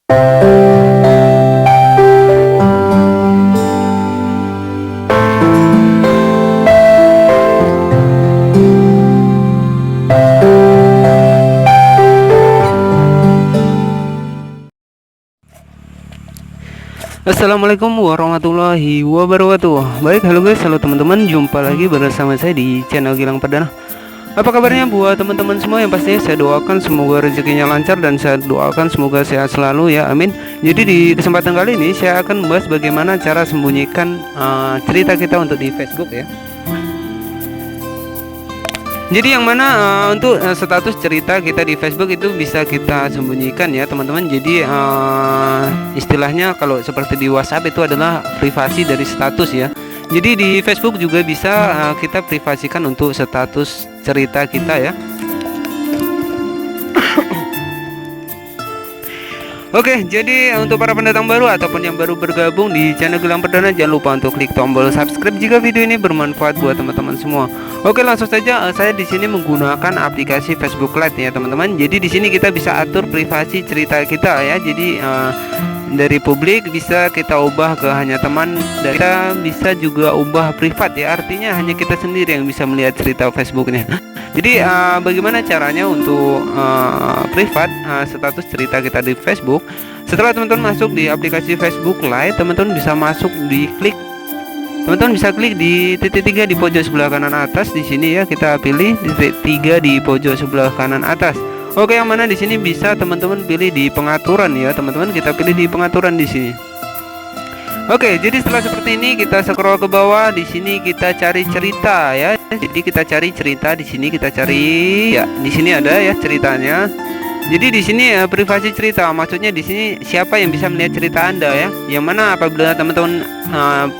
Assalamualaikum warahmatullahi wabarakatuh. Baik, halo guys, halo teman-teman, jumpa lagi bersama saya di channel Gilang Perdana. Apa kabarnya buat teman-teman semua? Yang pastinya saya doakan semoga rezekinya lancar dan saya doakan semoga sehat selalu ya, amin. Jadi di kesempatan kali ini saya akan membahas bagaimana cara sembunyikan cerita kita untuk di Facebook ya. Jadi yang mana untuk status cerita kita di Facebook itu bisa kita sembunyikan ya teman-teman. Jadi istilahnya kalau seperti di WhatsApp itu adalah privasi dari status ya. Jadi di Facebook juga bisa kita privasikan untuk status cerita kita ya. Oke, jadi untuk para pendatang baru ataupun yang baru bergabung di channel Gilang Perdana, jangan lupa untuk klik tombol subscribe jika video ini bermanfaat buat teman-teman semua. Oke, langsung saja saya di sini menggunakan aplikasi Facebook Lite ya teman-teman. Jadi di sini kita bisa atur privasi cerita kita ya. Jadi dari publik bisa kita ubah ke hanya teman, dan kita bisa juga ubah privat ya. Artinya hanya kita sendiri yang bisa melihat cerita Facebooknya. Jadi bagaimana caranya untuk privat status cerita kita di Facebook? Setelah teman-teman masuk di aplikasi Facebook Lite, teman-teman bisa masuk di klik. Teman-teman bisa klik di titik 3 di pojok sebelah kanan atas di sini ya. Kita pilih titik 3 di pojok sebelah kanan atas. Oke, yang mana di sini bisa teman-teman pilih di pengaturan ya, teman-teman. Kita pilih di pengaturan di sini. Oke, jadi setelah seperti ini kita scroll ke bawah. Di sini kita cari cerita ya. Jadi kita cari cerita di sini, kita cari ya. Di sini ada ya ceritanya. Jadi di sini privasi cerita, maksudnya di sini siapa yang bisa melihat cerita Anda ya. Yang mana apabila teman-teman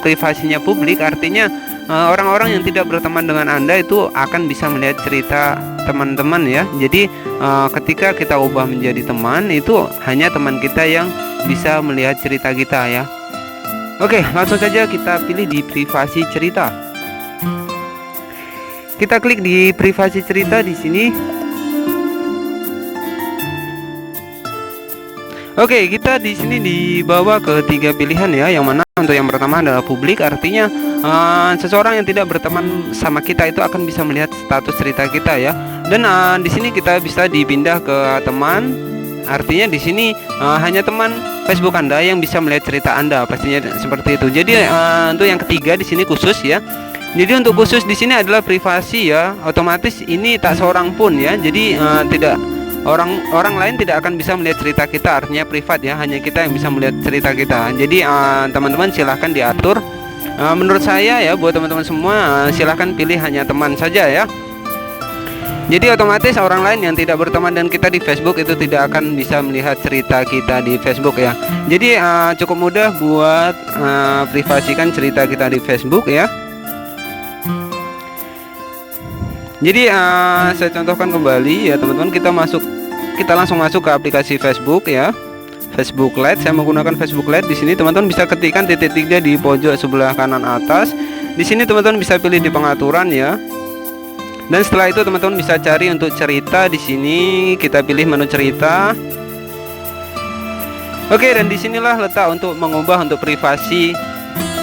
privasinya publik, artinya orang-orang yang tidak berteman dengan Anda itu akan bisa melihat cerita teman-teman ya. Jadi ketika kita ubah menjadi teman, itu hanya teman kita yang bisa melihat cerita kita ya. Oke, langsung saja kita pilih di privasi cerita. Kita klik di privasi cerita di sini. Oke, kita di sini dibawa ke 3 pilihan ya. Yang mana untuk yang pertama adalah publik, artinya seseorang yang tidak berteman sama kita itu akan bisa melihat status cerita kita ya. Dan di sini kita bisa dipindah ke teman. Artinya di sini hanya teman Facebook Anda yang bisa melihat cerita Anda, pastinya seperti itu. Jadi untuk yang ketiga di sini khusus ya. Jadi untuk khusus di sini adalah privasi ya. Otomatis ini tak seorang pun ya. Jadi tidak orang lain tidak akan bisa melihat cerita kita, artinya privat ya. Hanya kita yang bisa melihat cerita kita. Jadi teman-teman silahkan diatur. Menurut saya ya, buat teman-teman semua silahkan pilih hanya teman saja ya. Jadi otomatis orang lain yang tidak berteman dengan kita di Facebook itu tidak akan bisa melihat cerita kita di Facebook ya. Jadi cukup mudah buat privasikan cerita kita di Facebook ya. Jadi saya contohkan kembali ya teman-teman, kita langsung masuk ke aplikasi Facebook ya. Facebook Lite, saya menggunakan Facebook Lite. Di sini teman-teman bisa ketikkan titik 3 di pojok sebelah kanan atas. Di sini teman-teman bisa pilih di pengaturan ya. Dan setelah itu teman-teman bisa cari untuk cerita di sini, kita pilih menu cerita. Oke, dan disinilah letak untuk mengubah untuk privasi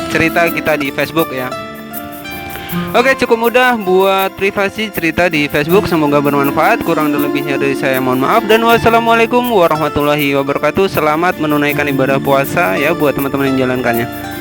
cerita kita di Facebook ya. Oke, cukup mudah buat privasi cerita di Facebook. Semoga bermanfaat. Kurang dan lebihnya dari saya mohon maaf. Dan wassalamualaikum warahmatullahi wabarakatuh. Selamat menunaikan ibadah puasa ya buat teman-teman yang menjalankannya.